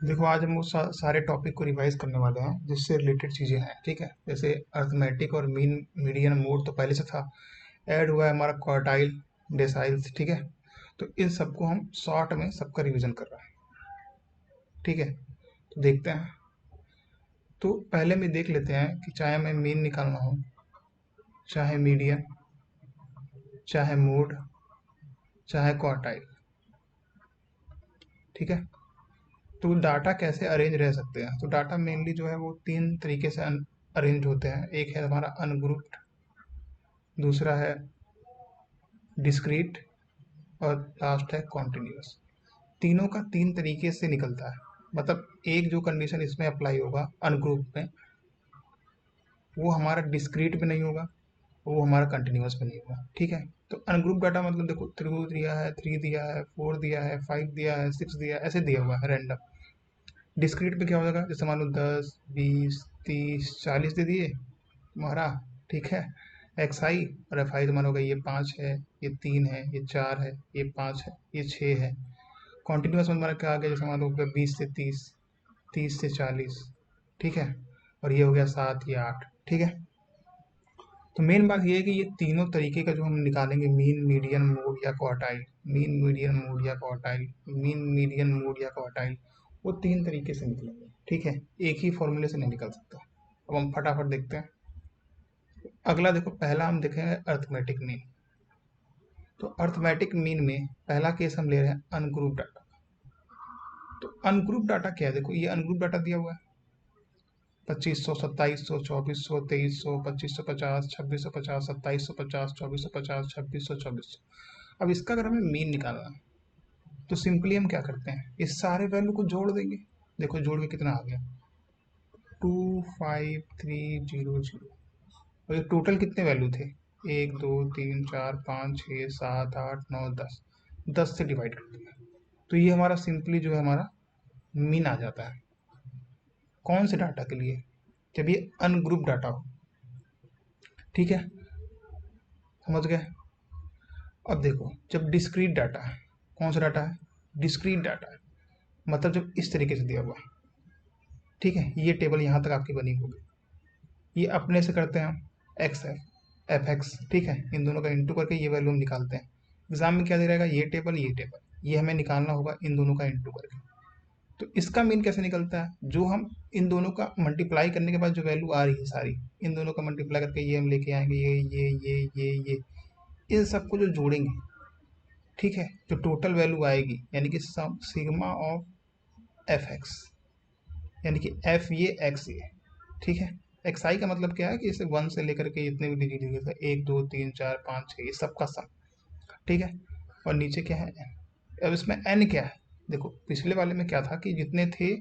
देखो आज हम वो सारे टॉपिक को रिवाइज करने वाले हैं जिससे रिलेटेड चीज़ें हैं। ठीक है, जैसे अर्थमेटिक और मीन मीडियन मोड तो पहले से था। ऐड हुआ है हमारा क्वार्टाइल डेसाइल्स। ठीक है, तो इन सबको हम शॉर्ट में सबका रिवीजन कर रहे हैं। ठीक है, तो देखते हैं। तो पहले में देख लेते हैं कि चाहे हमें मीन निकालना हो, चाहे मीडियन, चाहे मोड, चाहे क्वार्टाइल। ठीक है, तो डाटा कैसे अरेंज रह सकते हैं। तो डाटा मेनली जो है वो तीन तरीके से अरेंज होते हैं। एक है हमारा अनग्रुप्ड, दूसरा है डिस्क्रीट, और लास्ट है कॉन्टिन्यूस। तीनों का तीन तरीके से निकलता है। मतलब एक जो कंडीशन इसमें अप्लाई होगा अनग्रुप में, वो हमारा डिस्क्रीट में नहीं होगा, वो हमारा कंटिन्यूस में नहीं होगा। ठीक है, तो अनग्रुप डाटा मतलब देखो थ्रू दिया है, थ्री दिया है, फोर दिया है, फाइव दिया है, सिक्स दिया है, ऐसे दिया हुआ है रैंडम। डिस्क्रीट में क्या हो जाएगा, जैसे मान लो 10 20 30 40 दे दिए तुम्हारा। ठीक है, एक्स आई और एफ आई तो मानोगा ये पाँच है, ये तीन है, ये चार है, ये पाँच है, ये छः है। कॉन्टिन्यूस में हमारा क्या आ गया, जैसे मान लो 20 से 30, 30 से 40। ठीक है, और ये हो गया 7, ये 8। ठीक है, तो मेन बात ये है कि ये तीनों तरीके का जो हम निकालेंगे, मीन मीडियन मोड या क्वार्टाइल, मीन मीडियन मोड या क्वार्टाइल, मीन मीडियन मोड या क्वार्टाइल, वो तीन तरीके से निकलेंगे। ठीक है, एक ही फॉर्मूले से नहीं निकल सकता। अब हम फटाफट देखते हैं। अगला देखो, पहला हम देखेंगे अर्थमेटिक मीन। तो अर्थमेटिक मीन में पहला केस हम ले रहे हैं अनग्रुप डाटा। तो अनग्रुप डाटा क्या है, देखो ये अनग्रुप डाटा दिया हुआ है 2500, 2700, 2400, 2300, 2550, 2650, 2750, 2450, 2600, 2400। अब इसका अगर हमें मीन निकालना है तो सिंपली हम क्या करते हैं, इस सारे वैल्यू को जोड़ देंगे। देखो जोड़ के कितना आ गया, 25300। और ये टोटल कितने वैल्यू थे, 1 2 3 4 5 6 7 8 9 10। 10 से डिवाइड कर दिया, तो ये हमारा सिंपली जो है हमारा मीन आ जाता है। कौन से डाटा के लिए, जब ये अनग्रुप डाटा हो। ठीक है, समझ गए। अब देखो जब डिस्क्रीट डाटा है, कौन सा डाटा है, डिस्क्रीट डाटा है, मतलब जब इस तरीके से दिया हुआ है। ठीक है, ये टेबल यहाँ तक आपकी बनी होगी, ये अपने से करते हैं हम एक्स एफ एफ एक्स। ठीक है, इन दोनों का इंटू करके ये वैल्यू हम निकालते हैं। एग्जाम में क्या दे रहेगा, ये टेबल, ये टेबल, ये हमें निकालना होगा इन दोनों का इंटू करके। तो इसका मीन कैसे निकलता है, जो हम इन दोनों का मल्टीप्लाई करने के बाद जो वैल्यू आ रही है सारी, इन दोनों का मल्टीप्लाई करके ये हम लेके आएंगे, ये इन सबको जो जोड़ेंगे। ठीक है, जो टोटल वैल्यू आएगी यानी कि सम सिग्मा ऑफ एफ एक्स, यानी कि एफ ये एक्स ये। ठीक है, एक्स आई का मतलब क्या है कि इसे वन से लेकर के जितने भी डिजिट दिए थे, 1 2 3 4 5 6, ये सबका सम। ठीक है, और नीचे क्या है एन। अब इसमें एन क्या है, देखो पिछले वाले में क्या था कि जितने थे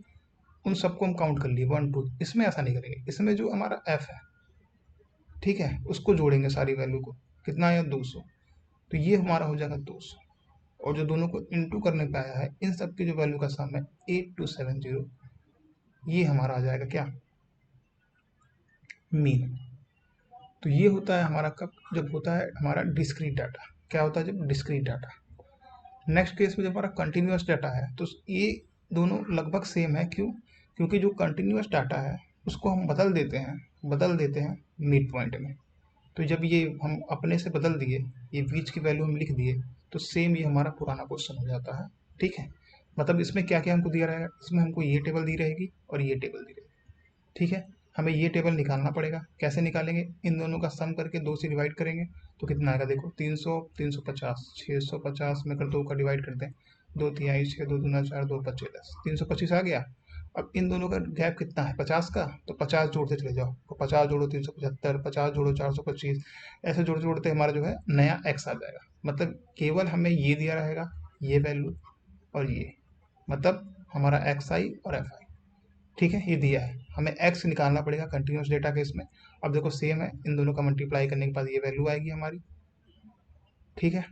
उन सबको हम काउंट कर लिए 1 2। इसमें ऐसा नहीं करेंगे, इसमें जो हमारा एफ है, ठीक है, उसको जोड़ेंगे सारी वैल्यू को। कितना आया, 200। तो ये हमारा हो जाएगा 200, और जो दोनों को इंटू करने पे आया है इन सब की जो वैल्यू का सम है 8270, ये हमारा आ जाएगा क्या, मीन। तो ये होता है हमारा कब, जब होता है हमारा डिस्क्रीट डाटा। क्या होता है, जब डिस्क्रीट डाटा। नेक्स्ट केस में जब हमारा कंटिन्यूस डाटा है तो ये दोनों लगभग सेम है। क्यों, क्योंकि जो कंटिन्यूस डाटा है उसको हम बदल देते हैं मिड पॉइंट में। तो जब ये हम अपने से बदल दिए, ये बीच की वैल्यू हम लिख दिए, तो सेम ये हमारा पुराना क्वेश्चन हो जाता है। ठीक है, मतलब इसमें क्या क्या हमको दिया रहेगा, इसमें हमको ये टेबल दी रहेगी और ये टेबल दी रहेगी। ठीक है, हमें ये टेबल निकालना पड़ेगा। कैसे निकालेंगे, इन दोनों का सम करके 2 से डिवाइड करेंगे तो कितना आएगा, देखो 300, 350, 650 में कर 2 का डिवाइड करते हैं, 2 3 6, 2 दूना 4, 2 5 10, 325 आ गया। अब इन दोनों का गैप कितना है, 50 का, तो 50 जोड़ते चले जाओ। तो 50 जोड़ो 375, 50 जोड़ो 425, ऐसे जोड़ते जोड़ते हमारा जो है नया एक्स आ जाएगा। मतलब केवल हमें ये दिया रहेगा, ये वैल्यू और ये, मतलब हमारा एक्स आई और एफ आई। ठीक है, ये दिया है, हमें एक्स निकालना पड़ेगा कंटिन्यूस डेटा केस में। अब देखो सेम है, इन दोनों का मल्टीप्लाई करने के बाद ये वैल्यू आएगी हमारी। ठीक है,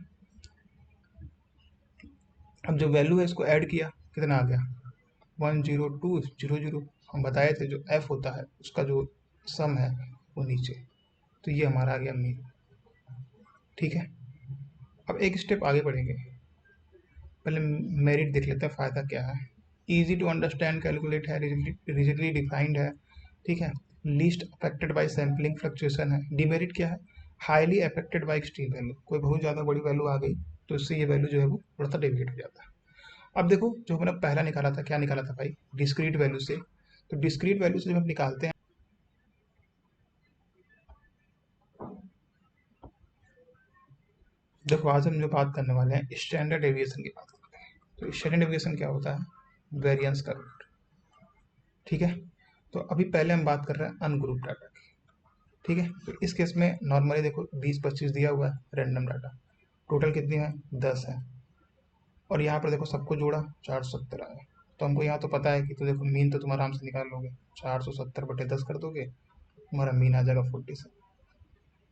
अब जो वैल्यू है इसको ऐड किया, कितना आ गया, 10200। हम बताए थे जो एफ होता है उसका जो सम है वो नीचे, तो ये हमारा आ गया मीन। ठीक है, अब एक स्टेप आगे बढ़ेंगे, पहले मेरिट देख लेते हैं, फ़ायदा क्या है। इजी टू अंडरस्टैंड, कैलकुलेट है, रिजिडली डिफाइंड है, ठीक है। Least affected by sampling fluctuation है। डिमेरिट क्या है? Highly affected by extreme value, कोई बहुत ज़्यादा बड़ी वैल्यू आ गई तो इससे ये वैल्यू जो है वो थोड़ा सा डेविएट हो जाता है। अब देखो जो हमने पहला निकाला था, क्या निकाला था भाई? डिस्क्रीट वैल्यू से। तो डिस्क्रीट वैल्यू से जब हम निकालते हैं, देखो आज हम जो बात करने वाले हैं स्टैंडर्ड डेविएशन की बात करते हैं। तो स्टैंडर्ड डेविएशन क्या होता है? वेरिएंस का रूट, ठीक है। तो अभी पहले हम बात कर रहे हैं अनग्रुप डाटा की, ठीक है। तो इस केस में नॉर्मली देखो 20-25 दिया हुआ है रैंडम डाटा, टोटल कितनी है? 10 है। और यहाँ पर देखो सबको जोड़ा 470 आया। तो हमको यहाँ तो पता है कि, तो देखो मीन तो तुम आराम से निकाल लोगे, 470/10 कर दोगे, तुम्हारा मीन आ जाएगा 47।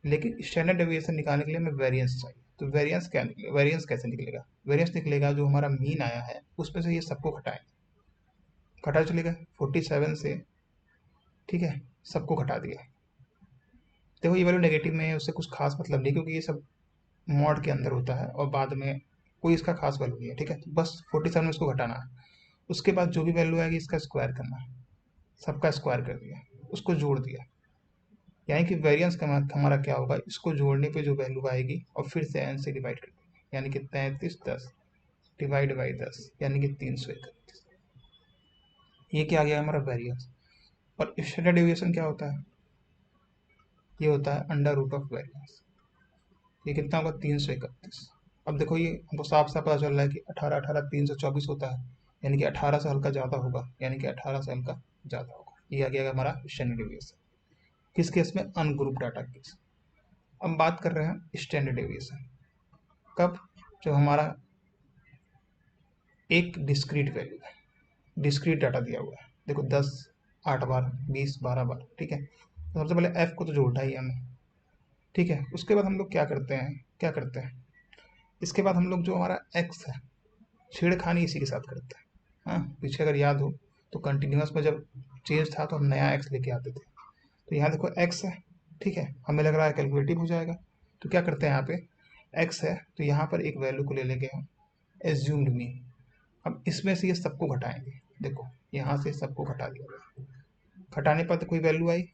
लेकिन स्टैंडर्ड डेविएशन निकालने के लिए हमें वेरिएंस चाहिए। तो वेरिएंस क्या निकलेगा? वेरिएंस कैसे निकलेगा? वेरिएंस निकलेगा जो हमारा मीन आया है उसमें से ये सबको घटाएंगे, घटा चलेगा 47 से, ठीक है, सबको घटा दिया। देखो ये वैल्यू नेगेटिव में है, उससे कुछ खास मतलब नहीं, क्योंकि ये सब मॉड के अंदर होता है और बाद में कोई इसका खास वैल्यू नहीं है, ठीक है। तो बस 47 इसको घटाना है, उसके बाद जो भी वैल्यू आएगी इसका स्क्वायर करना है, सबका स्क्वायर कर दिया, उसको जोड़ दिया। यानी कि वेरिएंस का हमारा क्या होगा? इसको जोड़ने पे जो वैल्यू आएगी और फिर से एन से डिवाइड कर देंगे, यानी कि 3310 डिवाइड बाई 10 यानी कि 331। ये क्या आ गया हमारा? वेरिएंस। और स्टैंडर्ड डेविएशन क्या होता है? ये होता है अंडर रूट ऑफ वेरिएंस। ये कितना होगा? 331। अब देखो ये हमको साफ साफ पता चल रहा है कि 18 18 324 होता है, यानी कि 18 से हल्का ज़्यादा होगा, यानी कि 18 से हल्का ज़्यादा होगा। ये आ गया हमारा स्टैंडर्ड डेविएशन। किस केस में? Ungroup data case. अब बात कर रहे हैं स्टैंडर्ड डेविएशन कब? जब हमारा एक डिस्क्रीट वैल्यू है, डिस्क्रीट डाटा दिया हुआ है, देखो 10 8 बार 20 12 बार, ठीक है। तो सबसे पहले एफ को तो जोड़ना ही है हमें, ठीक है। उसके बाद हम लोग क्या करते हैं, क्या करते हैं, इसके बाद हम लोग जो हमारा एक्स है, छेड़खानी इसी के साथ करते हैं। हाँ, पीछे अगर याद हो तो कंटिन्यूस में जब चेंज था तो हम नया एक्स लेके आते थे। तो यहाँ देखो एक्स है, ठीक है, हमें लग रहा है कैलकुलेटिव हो जाएगा। तो क्या करते हैं, यहाँ पे एक्स है तो यहाँ पर एक वैल्यू को ले लेंगे हम, एज्यूम्ड मीन। अब इसमें से ये सबको घटाएंगे, देखो यहाँ से सबको घटा दिया गया, घटाने पर तो कोई वैल्यू आई,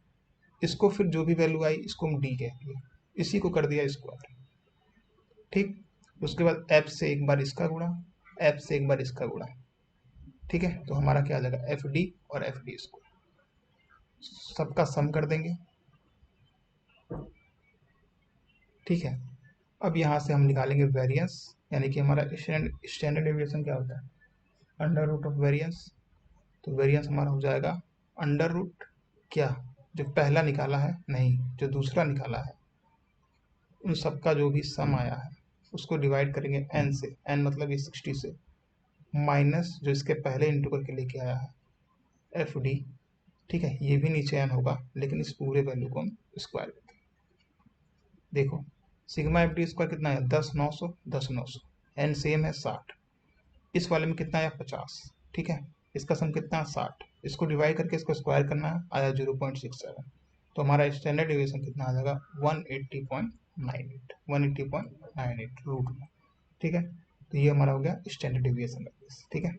इसको फिर जो भी वैल्यू आई इसको हम डी कह दिए, इसी को कर दिया स्क्वायर, ठीक। उसके बाद एफ से एक बार इसका गुणा, एफ से एक बार इसका गुणा, ठीक है। तो हमारा क्या आ जाएगा? एफ डी और एफ डी स्क्वायर, सबका सम कर देंगे, ठीक है। अब यहाँ से हम निकालेंगे वेरिएंस, यानी कि हमारा स्टैंडर्ड डेविएशन क्या होता है? Under root of variance. तो वेरिएंस हमारा हो जाएगा अंडर रूट, क्या? जो पहला निकाला है नहीं, जो दूसरा निकाला है, उन सबका जो भी सम आया है उसको डिवाइड करेंगे एन से, एन मतलब ये 60 से, माइनस जो इसके पहले इंटू करके लेके आया है एफ डी, ठीक है। ये भी नीचे एन होगा, लेकिन इस पूरे वैल्यू को हम स्क्वायर करते हैं। देखो सिग्मा एफ डी स्क्वायर कितना है? 10 900 10 900, एन सेम है 60, इस वाले में कितना आया? 50, ठीक है। इसका सम कितना? 60, इसको डिवाइड करके इसको स्क्वायर करना है, आया 0.67। तो हमारा स्टैंडर्ड डेविएशन कितना आ जाएगा? 180.98, 180.98 रूट में, ठीक है। तो ये हमारा हो गया स्टैंडर्ड डेविएशन का केस, ठीक है।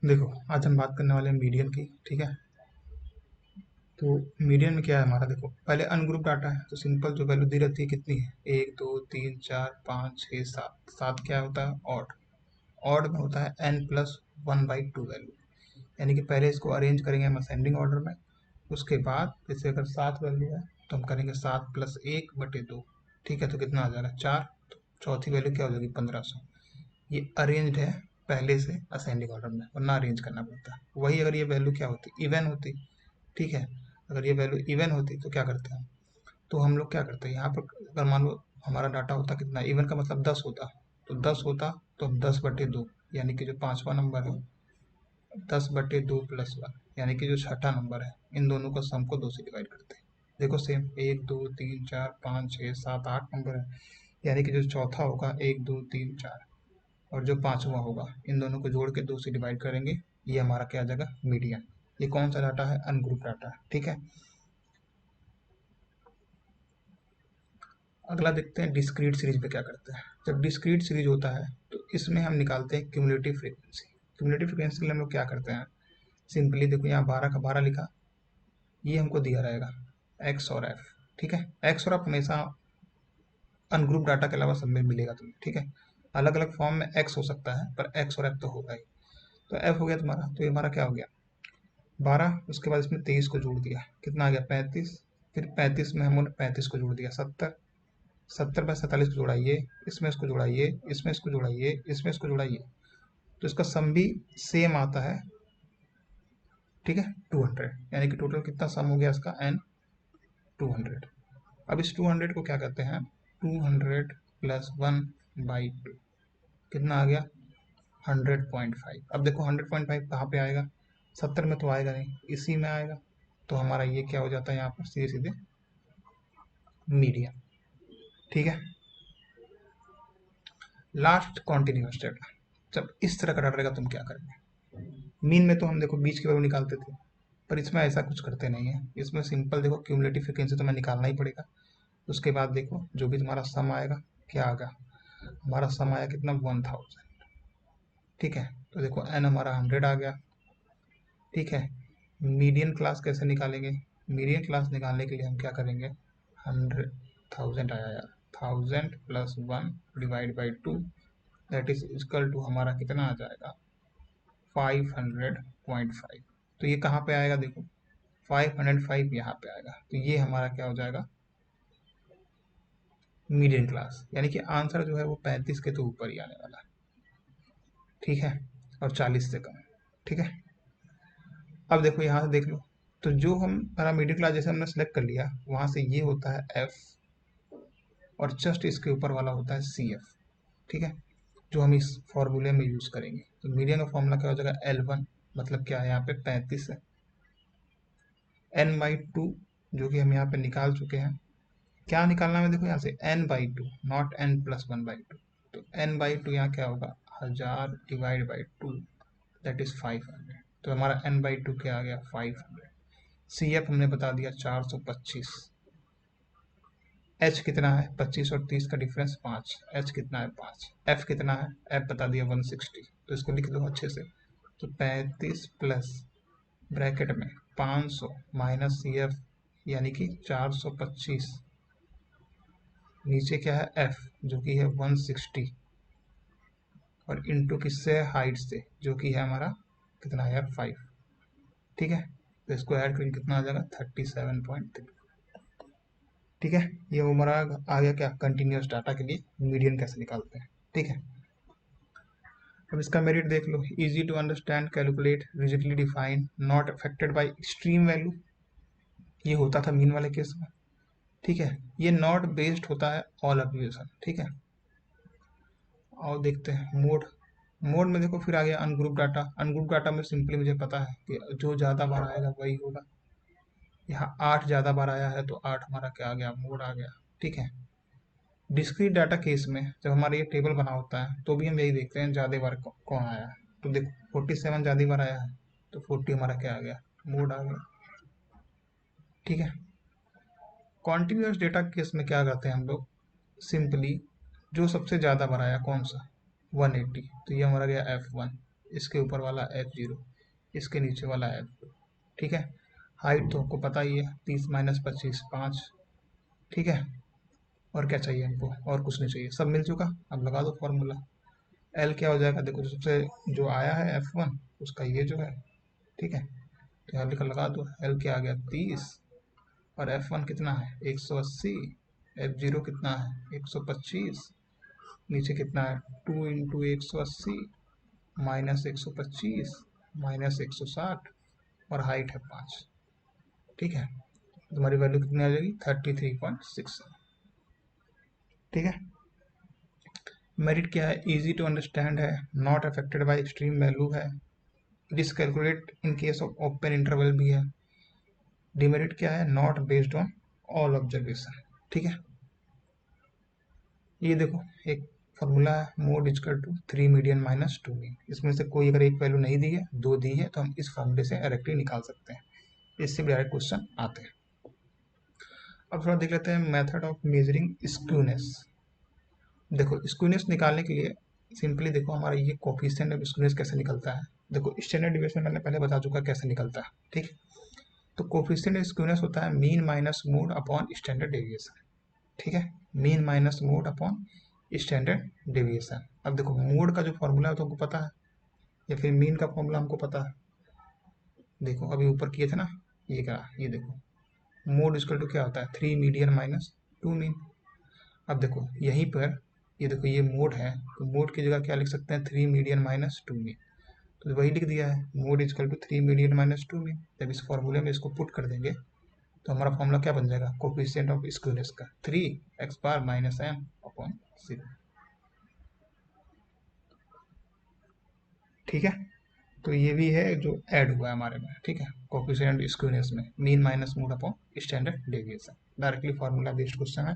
देखो आज हम बात करने वाले हैं मीडियन की, ठीक है। तो मीडियन में क्या है हमारा? देखो पहले अनग्रुप डाटा है तो सिंपल जो वैल्यू दी रहती है कितनी है? 1 2 3 4 5 6 7, सात क्या होता है? ऑड। ऑड में होता है n+1/2 वैल्यू, यानी कि पहले इसको अरेंज करेंगे हम असेंडिंग ऑर्डर में, उसके बाद जैसे अगर 7 वैल्यू है तो हम करेंगे 7+1/2, ठीक है। तो कितना आ जाएगा? 4। तो चौथी वैल्यू क्या हो जाएगी? 1500। ये अरेंज्ड है पहले से असेंडिंग ऑर्डर में, वरना अरेंज करना पड़ता है। वही अगर ये वैल्यू क्या होती? इवन होती, ठीक है। अगर ये वैल्यू इवन होती तो क्या करते हैं? तो हम लोग क्या करते हैं यहाँ पर, अगर मान लो हमारा डाटा होता कितना, इवन का मतलब 10 होता, तो 10 होता तो हम 10/2, यानी कि जो पांचवा नंबर है 10/2+1, यानी कि जो छठा नंबर है, इन दोनों का सम को 2 से डिवाइड करते हैं। देखो सेम 1 2 3 4 5 6 7 8 नंबर है, यानी कि जो चौथा होगा 1 2 3 4, और जो पांचवा होगा, इन दोनों को जोड़ के 2 से डिवाइड करेंगे, ये हमारा क्या आ जाएगा? मीडियन। ये कौन सा डाटा है? अनग्रुप डाटा है, ठीक है। अगला देखते हैं डिस्क्रीट सीरीज पे क्या करते हैं। जब डिस्क्रीट सीरीज होता है तो इसमें हम निकालते हैं क्यूमुलेटिव फ्रीक्वेंसी। क्यूमुलेटिव फ्रीक्वेंसी के लिए हम लोग क्या करते हैं, सिंपली देखो यहाँ 12 का 12 लिखा, ये हमको दिया रहेगा एक्स और एफ। ठीक है, एक्स और एफ हमेशा अनग्रुप डाटा के अलावा सब में मिलेगा तुम्हें। ठीक है, अलग अलग फॉर्म में एक्स हो सकता है पर एक्स और एफ तो होगा ही। तो एफ हो गया तुम्हारा, तो ये हमारा क्या हो गया 12, उसके बाद इसमें 23 को जोड़ दिया, कितना आ गया 35, फिर 35 में हमने 35 को जोड़ दिया 70, 70 में 47 को जोड़ाइए, इसमें इसको जोड़ाइए, इसमें इसको जोड़ाइए, इसमें इसको जोड़ाइए, तो इसका सम भी सेम आता है। ठीक है, 200, यानी कि टोटल कितना सम हो गया इसका n 200। अब इस 200 को क्या कहते हैं 200 प्लस 1/2, कितना आ गया 100.5। अब देखो 100.5 कहाँ पे आएगा, 70 में तो आएगा नहीं, इसी में आएगा। तो हमारा ये क्या हो जाता है यहाँ पर सीधे सीधे मीडियन। ठीक है, लास्ट कॉन्टिन्यूअस डाटा। जब इस तरह का डाटा रहेगा तुम क्या करोगे, मीन में तो हम देखो बीच की वैल्यू निकालते थे, पर इसमें ऐसा कुछ करते नहीं है। इसमें सिंपल देखो क्यूमुलेटिव फ्रीक्वेंसी तुम्हें निकालना ही पड़ेगा। उसके बाद देखो जो भी तुम्हारा सम आएगा, क्या आएगा, हमारा सम आया कितना 1000। ठीक है, तो देखो एन हमारा 100 आ गया। ठीक है, मीडियन क्लास कैसे निकालेंगे, मीडियन क्लास निकालने के लिए हम क्या करेंगे 100,000 आया यार, 1000 plus 1 divide by 2 that is equal to हमारा कितना आ जाएगा 500.5। तो ये कहाँ पे आएगा देखो 505 यहाँ पे आएगा, तो ये हमारा क्या हो जाएगा मीडियन क्लास, यानी कि आंसर जो है वो 35 के तो ऊपर ही आने वाला है। ठीक है, और 40 से कम। ठीक है, अब देखो यहाँ से देख लो, तो जो हम हमारा मिडिल क्लास जैसे हमने सेलेक्ट कर लिया, वहाँ से ये होता है एफ, और जस्ट इसके ऊपर वाला होता है सी एफ। ठीक है, जो हम इस फॉर्मूले में यूज करेंगे। तो मीडियन का फॉर्मूला क्या हो जाएगा L1, मतलब क्या है यहाँ पे 35 है, n/2 जो कि हम यहाँ पे निकाल चुके हैं। क्या निकालना है देखो यहाँ से n/2, नॉट n+1/2। तो n/2 यहाँ क्या होगा 1000 डिवाइड बाई 2 दैट इज 500। तो हमारा n/2 क्या आ गया 500। सी एफ हमने बता दिया 425। एच कितना है 25 और 30 का डिफरेंस 5, एच कितना है 5। एफ कितना है, एफ बता दिया 160, तो इसको लिख दो अच्छे से। तो 35 प्लस ब्रैकेट में 500 माइनस सी एफ यानी कि 425, नीचे क्या है एफ जो कि है 160, और इंटू किससे है हाइट से जो कि है हमारा कितना है यार 5। ठीक है, तो इसको ऐड करेंगे कितना आ जाएगा 37.3। ठीक है, ये हमारा आ गया क्या कंटिन्यूस डाटा के लिए मीडियन कैसे निकालते हैं। ठीक है, अब इसका मेरिट देख लो, easy to understand, calculate, rigidly defined, not affected by extreme value, ये होता था मीन वाले केस में। ठीक है, ये नॉट बेस्ड होता है ऑल अब्यूजन। ठीक है, और देखते हैं मोड। मोड में देखो फिर आ गया अनग्रुप डाटा। अनग्रुप डाटा में सिंपली मुझे पता है कि जो ज़्यादा बार आएगा वही होगा। यहाँ 8 ज़्यादा बार आया है तो 8 हमारा क्या आ गया मोड आ गया। ठीक है, डिस्क्रीट डाटा केस में जब हमारा ये टेबल बना होता है तो भी हम यही देखते हैं ज़्यादा बार कौन आया है। तो देखो 47 ज़्यादा बार आया है, तो 40 हमारा क्या आ गया मोड आ गया। ठीक है, कॉन्टिन्यूस डेटा केस में क्या करते हैं हम लोग, सिंपली जो सबसे ज़्यादा बार आया कौन सा 180, तो ये हमारा गया F1, इसके ऊपर वाला F0, इसके नीचे वाला F2। ठीक है, हाइट तो आपको पता ही है 30 माइनस 25 5। ठीक है, और क्या चाहिए हमको, और कुछ नहीं चाहिए, सब मिल चुका। अब लगा दो फॉर्मूला। एल क्या हो जाएगा देखो, जो सबसे जो आया है F1 उसका ये जो है। ठीक है, तो यहाँ लिखा लगा दो, एल क्या आ गया 30, और F1 कितना है 180, F0 कितना है 125, नीचे कितना है 2 इंटू 180 माइनस 125 माइनस 160, और हाइट है 5। ठीक है, तुम्हारी वैल्यू कितनी आ जाएगी 33.6। ठीक है, मेरिट क्या है इजी टू अंडरस्टैंड है, not affected by extreme value है, it is calculate in case of open interval भी है। डिमेरिट क्या है not based on all observation. ठीक है, ये देखो एक फॉर्मूला है mode equal to 3 median minus 2 mean, इसमें से कोई अगर एक वैल्यू नहीं दी है, दो दी है, तो हम इस फॉर्मूले से डायरेक्टली निकाल सकते हैं। इससे भी डायरेक्ट क्वेश्चन आते हैं। अब थोड़ा देख लेते हैं मेथड ऑफ मेजरिंग स्क्यूनेस। देखो स्क्यूनेस निकालने के लिए सिंपली देखो हमारा ये कोफिशिएंट ऑफ स्क्यूनेस कैसे निकलता है। देखो स्टैंडर्ड डिविएशन मैंने पहले बता चुका कैसे निकलता है, ठीक है। तो कोफिशिएंट ऑफ स्क्यूनेस होता है mean minus mode upon standard deviation, ठीक है। Mean minus mode upon standard deviation. अब देखो मोड का जो फॉर्मूला है तुमको पता है, या फिर मीन का फॉर्मूला हमको पता है। देखो अभी ऊपर किए थे ना, ये क्या, ये देखो मोड इक्वल टू क्या होता है, 3 मीडियन माइनस 2 मीन। अब देखो यहीं पर ये देखो ये मोड है, तो मोड की जगह क्या लिख सकते हैं, 3 मीडियन माइनस 2 मीन। तो वही लिख दिया है, mode equal to 3 median minus 2 mean. जब इस फॉर्मूले में इसको पुट कर देंगे तो हमारा फॉर्मूला क्या बन जाएगा, कोफिशिएंट ऑफ स्क्यूनेस का 3 x बार माइनस m अपॉन 0, ठीक है। तो ये भी है जो ऐड हुआ है हमारे में, ठीक है, कोफिशिएंट स्क्यूनेस में mean minus mode upon standard deviation. Directly formula based question है,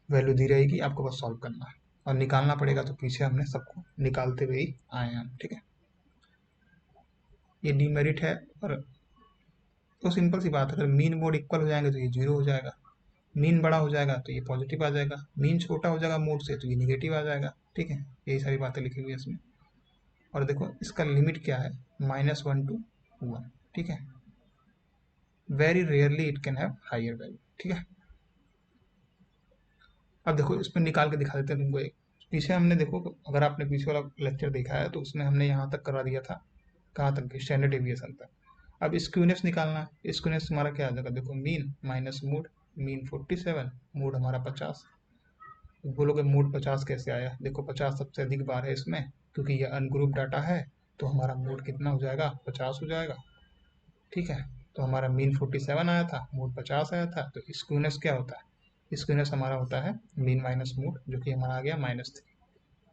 वैल्यू दी रहेगी, आपको बस सॉल्व करना है और निकालना पड़ेगा। तो पीछे हमने सबको निकालते हुए ही आए हैं, ठीक है। ये डीमेरिट है, और तो सिंपल सी बात है, अगर मीन मोड इक्वल हो जाएंगे तो ये जीरो हो जाएगा, मीन बड़ा हो जाएगा तो ये पॉजिटिव आ जाएगा, मीन छोटा हो जाएगा मोड से तो ये निगेटिव आ जाएगा, ठीक है। यही सारी बातें लिखी हुई है इसमें। और देखो इसका लिमिट क्या है, -1 to 1, ठीक है। Very rarely it can have higher value, ठीक है। अब देखो इसमें निकाल के दिखा देते हैं तुमको एक। पीछे हमने देखो, अगर आपने पीछे वाला लेक्चर देखा है तो उसमें हमने यहाँ तक करा दिया था, कहाँ तक, स्टैंडर्ड डेविएशन तक। अब स्क्यूनेस निकालना है। स्क्यूनेस हमारा क्या आ जाएगा, देखो mean minus mode, mean 47, mode हमारा 50। बोलोगे मोड 50 कैसे आया, देखो 50 सबसे अधिक बार है इसमें, क्योंकि ये अनग्रुप डाटा है, तो हमारा मोड कितना हो जाएगा, 50 हो जाएगा, ठीक है। तो हमारा मीन 47 आया था, मोड 50 आया था, तो स्क्यूनेस क्या होता है, स्क्यूनेस हमारा होता है मीन माइनस मोड, जो कि हमारा आ गया -3।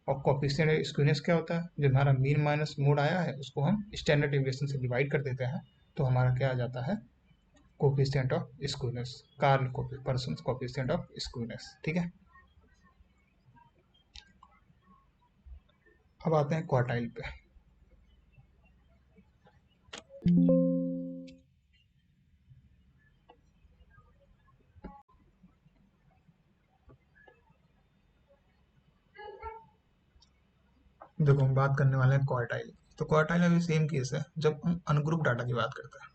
और कोफिशिएंट स्क्यूनेस क्या होता है, जो हमारा मीन माइनस मोड आया है उसको हम स्टैंडर्ड डेविएशन से डिवाइड कर देते हैं, तो हमारा क्या आ जाता है, coefficient of skewness, Karl Pearson coefficient of skewness, ठीक है। अब आते हैं क्वार्टाइल पे। देखो हम बात करने वाले हैं क्वार्टाइल। तो क्वार्टाइल में भी सेम केस है जब हम अनग्रुप डाटा की बात करते हैं,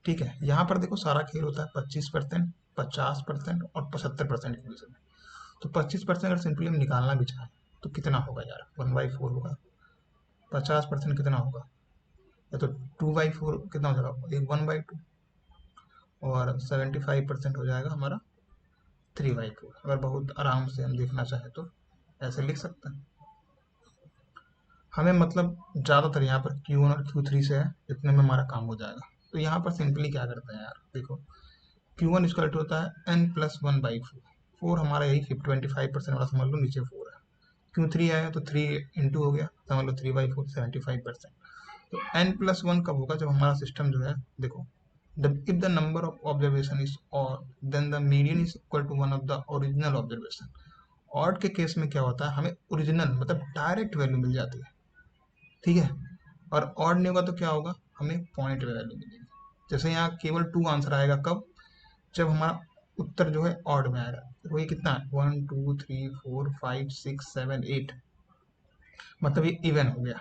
ठीक है। यहाँ पर देखो सारा खेल होता है 25%, 50% और 75% के बीच में। तो 25% अगर सिंपली हम निकालना भी चाहें तो कितना होगा यार, 1/4 होगा। 50% कितना होगा, या तो 2/4 कितना हो जाएगा, एक 1/2। और 75% हो जाएगा हमारा 3/4। अगर बहुत आराम से हम देखना चाहें तो ऐसे लिख सकते हैं। हमें मतलब ज़्यादातर यहाँ पर Q1 और Q3 से है, इतने में हमारा काम हो जाएगा। तो यहाँ पर सिंपली क्या करते हैं यार, देखो Q1 इक्वल टू होता है n+1/4। 4 हमारा यही 25% वाला समझ लो, नीचे 4 है। Q3 आया तो 3 इंटू हो गया, समझ लो 3/4, 75%। तो n+1 कब होगा, जब हमारा सिस्टम जो है, देखो if the number of observation is odd then the median is equal to one of the original observation। Odd के केस में क्या होता है, हमें ओरिजिनल मतलब डायरेक्ट वैल्यू मिल जाती है, ठीक है। और ऑड नहीं होगा तो क्या होगा, हमें पॉइंट वैल्यू मिलेगी। जैसे यहाँ केवल 2 आंसर आएगा कब, जब हमारा उत्तर जो है ऑड में आएगा। तो ये कितना है, 1 2 3 4 5 6 7 8, मतलब ये इवन हो गया।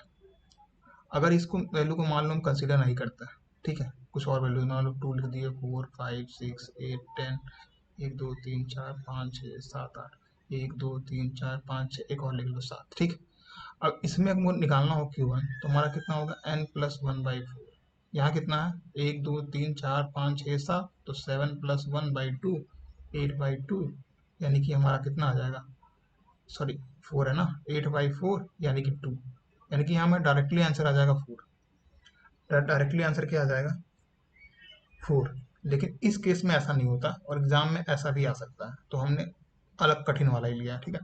अगर इसको वैल्यू को मान लो हम कंसीडर नहीं करते, ठीक है, कुछ और वैल्यू मान लो 2 लिख दिए, 4 5 6 8 10, 1 2 3 4 5 6 7 8, 1 2 3 4 5 6, एक और लिख लो 7, ठीक। अब इसमें अगर निकालना हो Q1 तो हमारा कितना होगा, n+1/4। यहाँ कितना है, 1 2 3 4 5 6 7, तो 7+1/2, 8/2, यानी कि हमारा कितना आ जाएगा, सॉरी 4 है ना, 8/4 यानी कि 2, यानी कि यहाँ में डायरेक्टली आंसर आ जाएगा 4। डायरेक्टली आंसर क्या आ जाएगा, 4। लेकिन इस केस में ऐसा नहीं होता, और एग्जाम में ऐसा भी आ सकता है, तो हमने अलग कठिन वाला ही लिया है, ठीक है।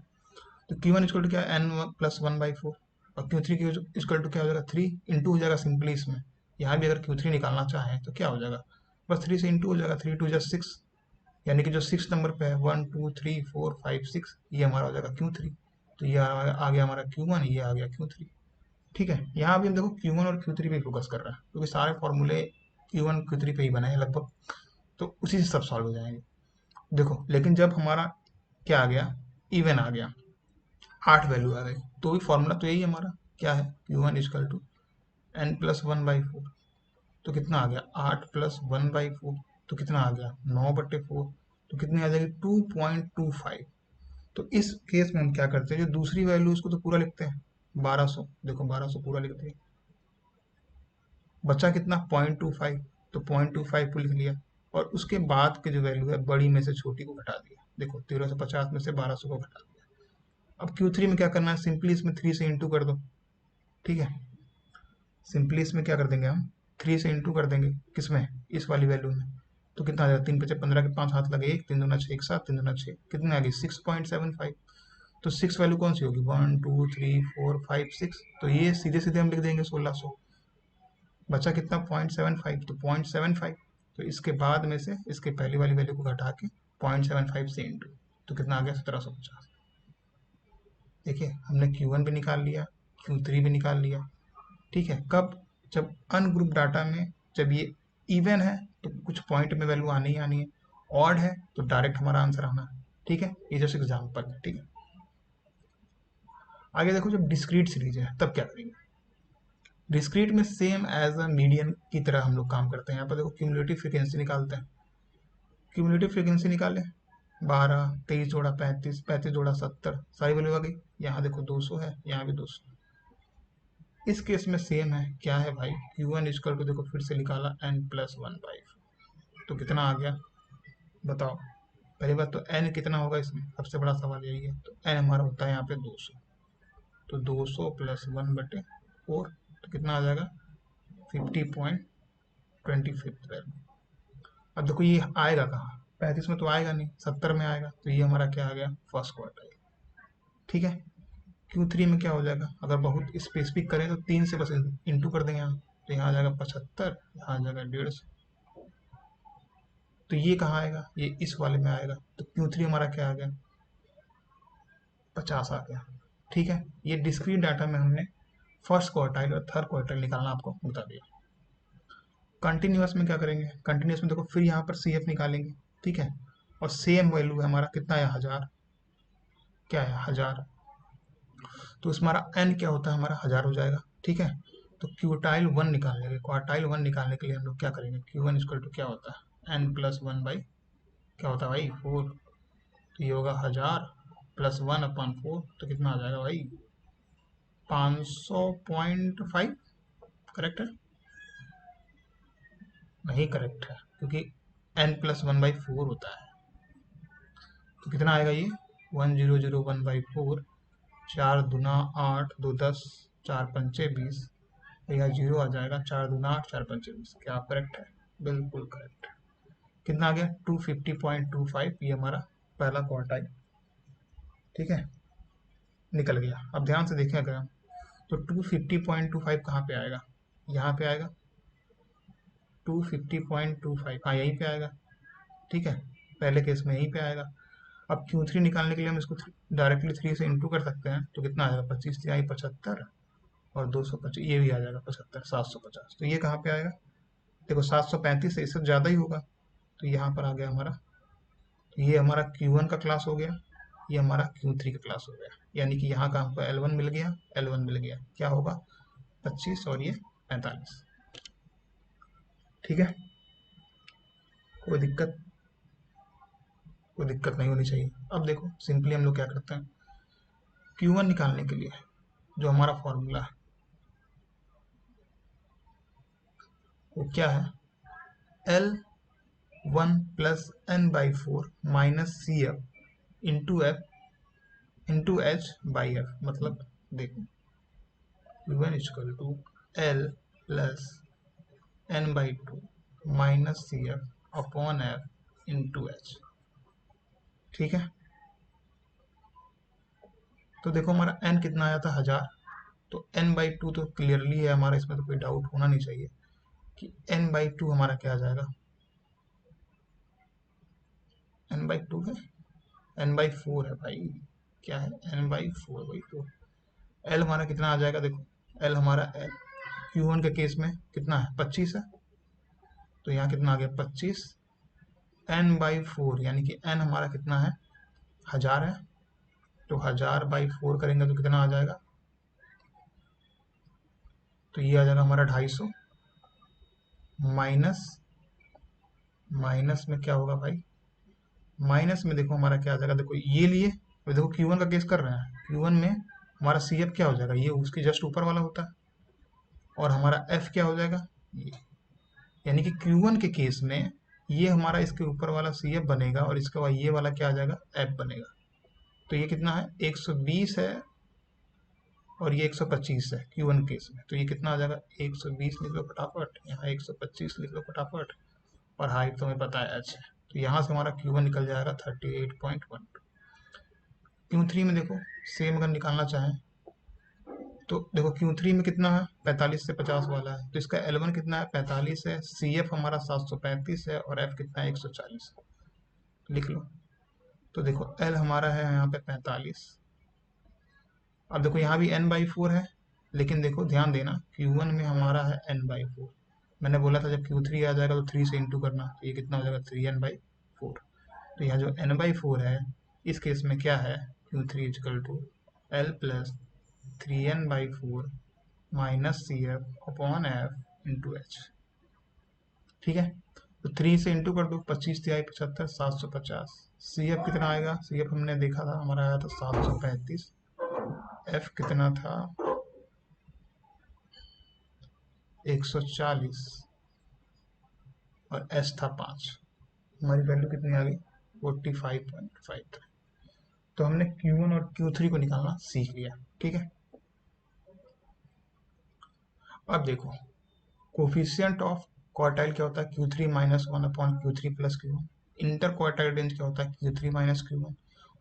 तो Q1 इक्वल टू क्या है, n+1/4, और Q3 इक्वल टू क्या हो जाएगा, 3 इंटू हो जाएगा सिंपली इसमें। यहाँ भी अगर Q3 निकालना चाहें तो क्या हो जाएगा, बस 3 से इंटू हो जाएगा, 3 2 6, यानी कि जो 6 नंबर पे है 1 2 3 4 5 6, ये हमारा हो जाएगा Q3। तो ये आ गया हमारा Q1, ये आ गया Q3, ठीक है। यहाँ भी हम देखो Q1 और Q3 पे फोकस कर रहे हैं, क्योंकि सारे फॉर्मूले Q1 Q3 पे ही बने हैं लगभग। तो उसी से सब सॉल्व हो जाएंगे। देखो लेकिन जब हमारा क्या आ गया, इवन आ गया, 8 वैल्यू आ गई, तो भी फॉर्मूला तो यही हमारा क्या है, Q1 इजकल टू n+1/4। तो कितना आ गया, 8+1/4, तो कितना आ गया 9/4, तो कितनी आ जाएगी 2.25। तो इस केस में हम क्या करते हैं, जो दूसरी वैल्यू उसको तो पूरा लिखते हैं 1200, देखो 1200 पूरा लिखते हैं, बचा कितना 0.25, तो 0.25 को लिख लिया, और उसके बाद की जो वैल्यू है बड़ी में से छोटी को घटा दिया, देखो 1350 में से 1200 को घटा दिया। अब Q3 में क्या करना है, सिंपली इसमें 3 से इंटू कर दो, ठीक है, सिंपली इसमें क्या कर देंगे हम, 3 से इंटू कर देंगे, किसमें, इस वाली वैल्यू में, तो कितना आ जाएगा, 3×5 = 15 के 5 हाथ लगे 1, 3×2 = 6, 1 7, 3×2 = 6, कितने आ गई 6.75। तो 6 वैल्यू कौन सी होगी, 1 2 3 4 5 6, तो ये सीधे सीधे हम लिख देंगे 1600। बचा कितना 0.75, तो 0.75, तो इसके बाद में से इसके पहली वाली वैल्यू को घटा के 0.75 से इंटू, तो कितना आ गया 1750। देखिए हमने Q1 भी निकाल लिया, Q3 भी निकाल लिया, ठीक है। कब, जब अनग्रुप डाटा में जब ये इवन है तो कुछ पॉइंट में वैल्यू आनी ही आनी है, ऑड है तो डायरेक्ट हमारा आंसर आना है, ठीक है। ये जस्ट एग्जाम्पल है, ठीक है। आगे देखो, जब डिस्क्रीट सीरीज है तब क्या करेंगे। डिस्क्रीट में सेम एज अ मीडियन की तरह हम लोग काम करते हैं। यहाँ पर देखो क्यूमुलेटिव फ्रीक्वेंसी निकालते हैं, क्यूमुलेटिव फ्रीक्वेंसी निकाले, 12 23 जोड़ा 35, 35 जोड़ा 70, सारी वैल्यू आ गई। यहाँ देखो 200 है, यहाँ भी 200। इस केस में सेम है, क्या है भाई, Q1 इजकल को देखो फिर से निकाला n+1/4, तो कितना आ गया बताओ। पहली बात तो n कितना होगा, इसमें सबसे बड़ा सवाल यही है, तो n हमारा होता है यहाँ पे 200, तो 200 + 1/4, तो कितना आ जाएगा 50.25 वैल्यू। अब देखो ये आएगा कहाँ, 35 में तो आएगा नहीं, 70 में आएगा, तो ये हमारा क्या आ गया, फर्स्ट क्वार्टाइल, ठीक है। Q3 में क्या हो जाएगा, अगर बहुत स्पेसिफिक करें तो 3 से बस इंटू कर देंगे हम, तो यहाँ आ जाएगा 75, यहाँ आ जाएगा 150, तो ये कहाँ आएगा, ये इस वाले में आएगा, तो Q3 हमारा क्या आ गया 50 आ गया, ठीक है। ये डिस्क्रीट डाटा में हमने फर्स्ट क्वार्टाइल और थर्ड क्वार्टाइल निकालना आपको बता दिया। कंटिन्यूअस में क्या करेंगे, कंटिन्यूअस में देखो फिर यहाँ पर CF निकालेंगे, ठीक है, और सेम वैल्यू है हमारा कितना है 1000, क्या है 1000, तो इसमें हमारा n क्या होता है, हमारा 1000 हो जाएगा, ठीक है। तो क्वार्टाइल 1 निकालने के, क्वार्टाइल 1 निकालने के लिए हम लोग क्या करेंगे, Q1 इक्वल टू क्या होता है n+1 बाई क्या होता है भाई 4, तो ये होगा 1000 + 1/4, तो कितना आ जाएगा भाई 500.5, करेक्ट है, नहीं करेक्ट है, क्योंकि n+1/4 होता है, तो कितना आएगा ये 1001/4, 4 दूना 8, 2 10, 4 पंचे 20, यहाँ जीरो आ जाएगा, 4 दूना 8, 4 पंचे 20, क्या करेक्ट है, बिल्कुल करेक्ट है। कितना आ गया 250.25, ये हमारा पहला क्वार्टाइल, ठीक है, निकल गया। अब ध्यान से देखें अगर हम, तो 250.25 कहाँ पे आएगा, यहाँ पे आएगा 250.25, हाँ यहीं पे आएगा, ठीक है, पहले केस में यहीं पे आएगा। अब Q3 निकालने के लिए हम इसको डायरेक्टली 3 से इंटू कर सकते हैं, तो कितना आ जाएगा 25 तिहाई 75, और 225 ये भी आ जाएगा 75, 750, तो ये कहाँ पे आएगा, देखो 735 से इससे ज़्यादा ही होगा, तो यहाँ पर आ गया हमारा, तो ये हमारा Q1 का क्लास हो गया, ये हमारा Q3 का क्लास हो गया, यानी कि यहाँ का हमको L1 मिल गया, L1 मिल गया, क्या होगा 25 और ये 45, ठीक है। कोई दिक्कत, कोई दिक्कत नहीं होनी चाहिए। अब देखो सिंपली हम लोग क्या करते हैं, Q1 निकालने के लिए जो हमारा फॉर्मूला है वो क्या है, L1 + n/4 - CF into F into H/F, मतलब देखो Q1 = L + n/2 - CF/F into H, ठीक है। तो देखो हमारा n कितना आया था 1000, तो n/2 तो क्लियरली है हमारा, इसमें तो कोई डाउट होना नहीं चाहिए कि n/2 हमारा क्या आ जाएगा, n/2 है, n/4 है भाई, क्या है n/4 भाई, तो l हमारा कितना आ जाएगा, देखो l हमारा Q1 के केस में कितना है 25 है, तो यहाँ कितना आ गया 25 n/4 यानी कि n हमारा कितना है, 1000 है, तो 1000/4 करेंगे तो कितना आ जाएगा, तो ये आ जाएगा हमारा 250, माइनस माइनस में क्या होगा भाई, माइनस में देखो हमारा क्या आ जाएगा, देखो ये लिए, तो देखो Q1 का केस कर रहे हैं, Q1 में हमारा CF क्या हो जाएगा, ये उसके जस्ट ऊपर वाला होता है, और हमारा F क्या हो जाएगा ये, यानी कि Q1 के केस में ये हमारा इसके ऊपर वाला CF बनेगा और इसके बाद ये वाला क्या आ जाएगा, F बनेगा। तो ये कितना है, 120 है और ये 125 है Q1 केस में, तो ये कितना आ जाएगा, 120 लिख लो फटाफट, यहाँ 125 लिख लो फटाफट, और हाइट तो हमें पता है h है, तो यहाँ से हमारा Q1 निकल जाएगा 38.12। Q3 में देखो सेम अगर निकालना चाहें तो देखो Q3 में कितना है, 45 से 50 वाला है, तो इसका L1 कितना है, 45 है, CF हमारा 735 है और F कितना है, 140 है, लिख लो। तो देखो L हमारा है यहाँ पे 45, अब देखो यहाँ भी n/4 है, लेकिन देखो ध्यान देना Q1 में हमारा है n/4, मैंने बोला था जब Q3 आ जाएगा तो 3 से इंटू करना, तो ये कितना हो जाएगा 3n/4, तो यहाँ जो n/4 है इस केस में क्या है, Q3 equal to L plus 3n/4 minus CF upon F into H, ठीक है। तो 3 से इंटू कर दो, 25 तिहाई 75, 750, CF कितना आएगा, CF हमने देखा था हमारा आया था 735, F कितना था 140 और S था 5, हमारी वैल्यू कितनी आ गई 45.53। तो हमने Q1 और Q3 को निकालना सीख लिया, ठीक है। अब देखो कोफिशियंट ऑफ क्वार्टाइल क्या होता है, Q3 - 1 upon Q3 plus Q1। Inter quartile range क्या होता है, Q3 minus Q1।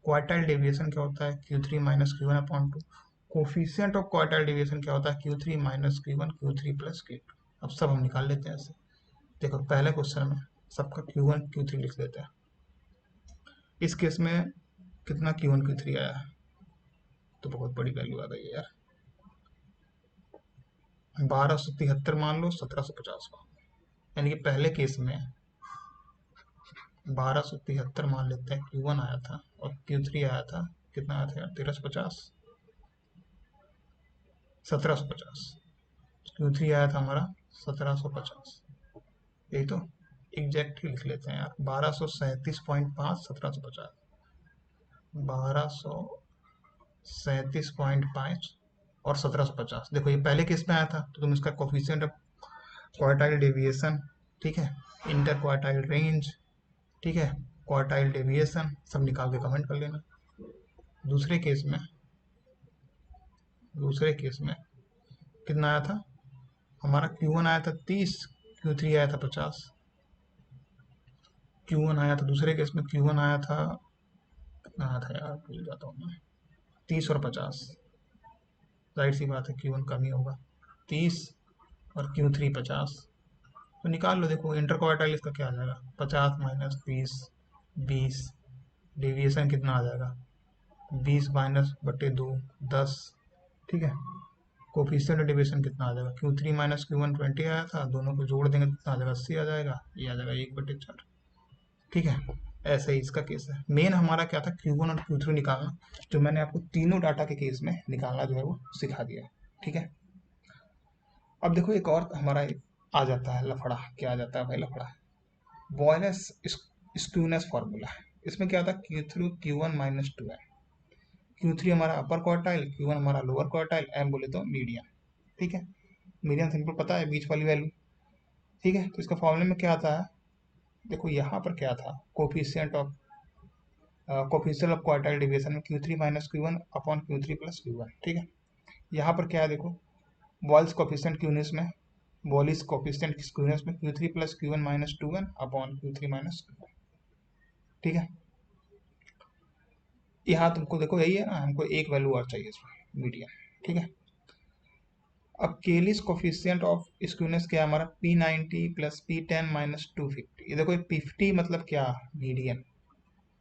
Quartile deviation क्या होता है, Q3 - Q1 upon 2। Coefficient of quartile deviation क्या होता है, Q3 - Q1 Q3 plus Q2। अब सब हम निकाल लेते हैं ऐसे। देखो पहले क्वेश्चन में सबका Q1 Q3 लिख देते हैं, इस केस में कितना Q1 Q3 आया है, तो बहुत बड़ी वैल्यू आ गई है यार, 1273 मान लो, 1750 मान लो, यानी कि पहले केस में 1273 मान लेते हैं Q1 आया था, और Q3 आया था, कितना आया था यार, 1350, 1750, Q3 आया था हमारा 1750, यही तो एग्जैक्टली लिख लेते हैं यार, 1237.5 1750, 1237.5 और 1750। देखो ये पहले केस में आया था, तो तुम इसका कोफिशिएंट ऑफ क्वार्टाइल डेविएशन, ठीक है, इंटर क्वार्टाइल रेंज, ठीक है, क्वार्टाइल डेविएशन सब निकाल के कमेंट कर लेना। दूसरे केस में कितना आया था हमारा, Q1 आया था 30, Q3 आया था 50, Q1 आया था, दूसरे केस में Q1 आया था, कितना आया था यार भूल जाता हूँ मैं, 30 और 50, जाहिर सी बात है Q1 कम ही होगा, 30 और Q3 50, तो निकाल लो। देखो इंटर क्वार्टाइल इसका क्या आ जाएगा, 50 माइनस 30 20, डेविएशन कितना आ जाएगा 20 माइनस बटे 2 10, ठीक है। कोफिशिएंट डेविएशन कितना आ जाएगा, Q3 - Q1 20 आया था, दोनों को जोड़ देंगे तो कितना आ जाएगा 80 आ जाएगा, ये आ जाएगा 1/4, ठीक है। ऐसे ही इसका केस है। मेन हमारा क्या था, Q1 और Q3 निकालना, जो मैंने आपको तीनों डाटा के केस में निकालना जो है वो सिखा दिया, ठीक है। अब देखो एक और हमारा आ जाता है लफड़ा, क्या आ जाता है भाई लफड़ा, बॉयलेस स्क्यूनेस फॉर्मूला। इसमें क्या होता है, Q3 Q1 - 2 है, Q3 हमारा अपर क्वार्टाइल, Q1 हमारा लोअर क्वार्टाइल, M बोले तो मीडियन, ठीक है। मीडियन सिंपल पता है, बीच वाली वैल्यू, ठीक है। तो इसका फॉर्मूले में क्या आता है, देखो यहाँ पर क्या था, कोफिशिएंट ऑफ क्वार्टाइल डेविएशन में Q3 - Q1 upon Q3 plus Q1, ठीक है। यहाँ पर क्या है देखो, बॉयल्स कोफिशिएंट क्यूनेस में, बॉयल्स कोफिशिएंट क्यूनेस में Q3 plus Q1 - 2 upon Q3 - Q1, ठीक है। यहाँ तुमको देखो यही है ना, हमको एक वैल्यू और चाहिए इसमें मीडियन, ठीक है। अब केलिस कोफिशिएंट ऑफ स्क्यूनेस क्या है हमारा, P90 प्लस P10 - 250, ये देखो ये P50 मतलब क्या, मीडियन,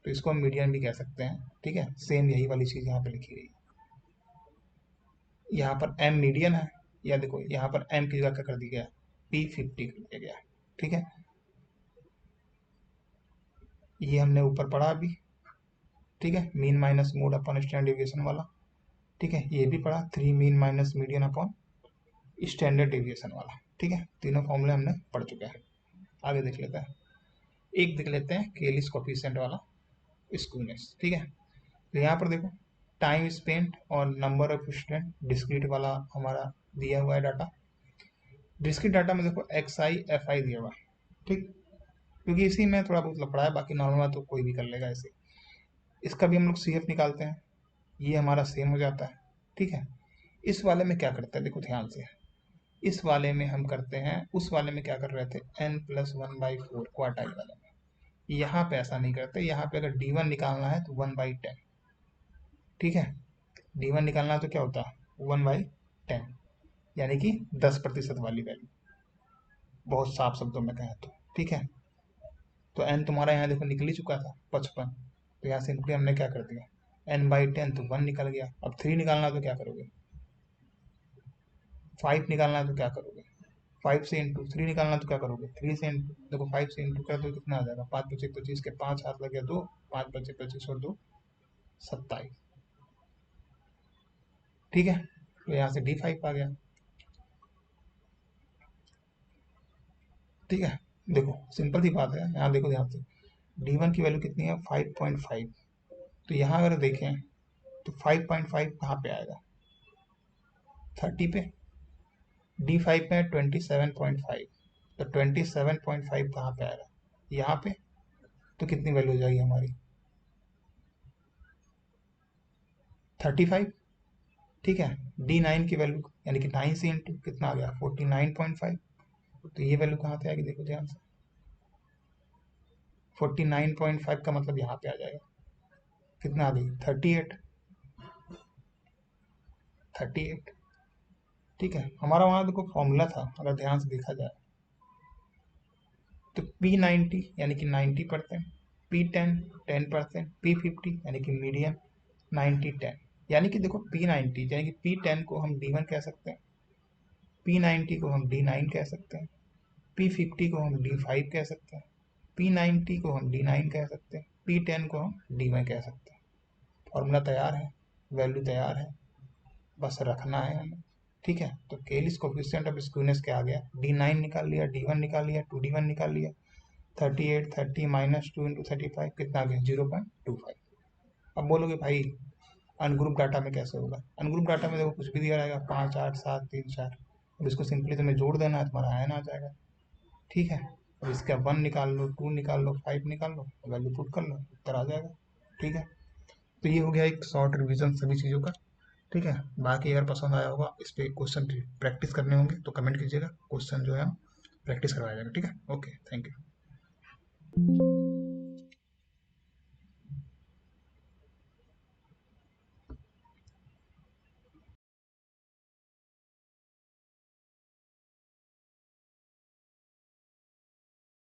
तो इसको हम मीडियन भी कह सकते हैं, ठीक है। सेम यही वाली चीज यहाँ पे लिखी गई है, यहाँ पर M मीडियन है, या देखो यहाँ पर M की जगह क्या कर दिया गया, P50 कर दिया गया, ठीक है। ये हमने ऊपर पढ़ा अभी, ठीक है, mean minus mode upon standard deviation वाला, ठीक है, ये भी पढ़ा 3 mean minus median upon standard deviation वाला, ठीक है, तीनों फॉर्मूले हमने पढ़ चुके हैं। आगे देख लेते हैं, एक देख लेते हैं केलिस कोफिशिएंट वाला स्क्यूनेस, ठीक है। तो यहाँ पर देखो टाइम स्पेंट और नंबर ऑफ स्टूडेंट डिस्क्रीट वाला हमारा दिया हुआ है डाटा। डिस्क्रीट डाटा में देखो एक्स आई एफ आई दिया हुआ है, ठीक, क्योंकि इसी में थोड़ा बहुत लफड़ा है, बाकी नॉर्मल तो कोई भी कर लेगा ऐसे। इसका भी हम लोग सी एफ निकालते हैं, ये हमारा सेम हो जाता है, ठीक है। इस वाले में क्या करते हैं देखो ध्यान से, इस वाले में हम करते हैं, उस वाले में क्या कर रहे थे n+1/4 क्वार्टाइल वाले में, यहाँ पे ऐसा नहीं करते, यहाँ पे अगर d1 निकालना है तो 1/10, ठीक है, d1 निकालना है तो क्या होता है 1/10, यानी कि 10% वाली वैल्यू, बहुत साफ शब्दों में कहें तो, ठीक है। तो n तुम्हारा यहाँ देखो निकल ही चुका था 55, तो यहाँ सिंपली हमने क्या कर दिया n/10 तो 1 निकल गया। अब 3 निकालना तो क्या करोगे, 5 निकालना तो क्या करोगे, 5 से इंटू 3 निकालना तो क्या करोगे 3 से इंटू, देखो 5 से इंटू कर दो कितना आ जाएगा, 5 बचे 25 के 5 हाथ लगे 2, 5 बचे 25 और 2 27, ठीक है। तो यहाँ से D5 आ गया, ठीक है। देखो सिंपल सी बात है, यहाँ देखो ध्यान से, D1 की वैल्यू कितनी है 5.5, तो यहाँ अगर देखें तो 5.5 कहाँ पे आएगा 30 पे, D5 में 27.5, तो 27.5 कहाँ पे आएगा यहाँ पे, तो कितनी वैल्यू हो जाएगी हमारी 35, ठीक है। D9 की वैल्यू यानी कि 9 से इंटू कितना आ गया 49.5, तो ये वैल्यू कहाँ पे आएगी देखो ध्यान से, 49.5 का मतलब यहाँ पे आ जाएगा, कितना आ गई 38, 38, ठीक है। हमारा वहाँ देखो फॉर्मूला था, अगर ध्यान से देखा जाए तो P90 यानी कि 90%, P10 10%, P50 यानी कि मीडियम, 90-10, यानी कि देखो P90 यानी कि P10 को हम D1 कह सकते हैं, P90 को हम D9 कह सकते हैं, P50 को हम D5 कह सकते हैं, P90 को हम D9 कह सकते हैं, P10 को हम D1 कह सकते हैं। फॉर्मूला तैयार है, वैल्यू तैयार है, बस रखना है हमें, ठीक है। तो केलिस कोफिशिएंट ऑफ स्क्यूनेस क्या आ गया, D9 निकाल लिया, D1 निकाल लिया, 2D1 निकाल लिया, 38 30 माइनस 2 इंटू 35 कितना आ गया 0.25। अब बोलोगे भाई अनग्रुप डाटा में कैसे होगा, अनग्रुप डाटा में देखो कुछ भी दिया रहेगा 5 8 7 3 4, अब इसको सिंपली तुम्हें जोड़ देना है, तुम्हारा आयन आ जाएगा, ठीक है। अब इसका 1 निकाल लो, 2 निकाल लो, 5 निकाल लो, वैल्यू पुट कर लो, उत्तर आ जाएगा, ठीक है। तो ये हो गया एक शॉर्ट रिवीजन सभी चीज़ों का, ठीक है। बाकी अगर पसंद आया होगा, इस पे क्वेश्चन प्रैक्टिस करने होंगे तो कमेंट कीजिएगा, क्वेश्चन जो है प्रैक्टिस करवाया जाएगा, ठीक है। Okay, thank you.